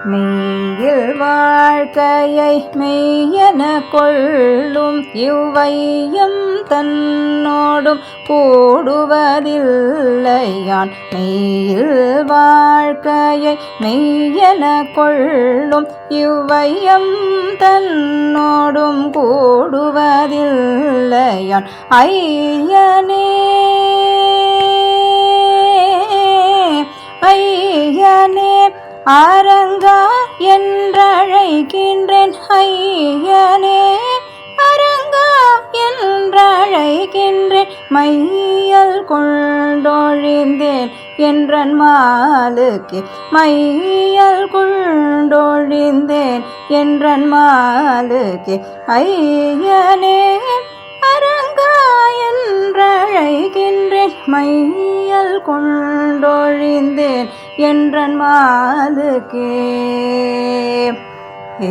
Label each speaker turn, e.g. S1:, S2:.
S1: மெய்யில் வாழ்க்கையை மெய்யென கொள்ளும் இவ்வையம் தன்னோடும் கூடுவதில்லையான். மெய்யில் வாழ்க்கையை மெய்யென கொள்ளும் இவ்வையம் தன்னோடும் கூடுவதில்லையான். ஐயனே ஐயனே அரங்கா என்றழைக்கின்றேன். ஐயனே அரங்கா என்றழைக்கின்றேன். மையல் கொண்டொழிந்தேன் என்றன் மாலுக்கே. மையல் கொண்டொழிந்தேன் என்றன் மாலுக்கே. ஐயனே அரங்கா என்றழைக்கின்றேன். மையல் கொண்டொழிந்தேன் என்றன் மாலுக்கே. ஏ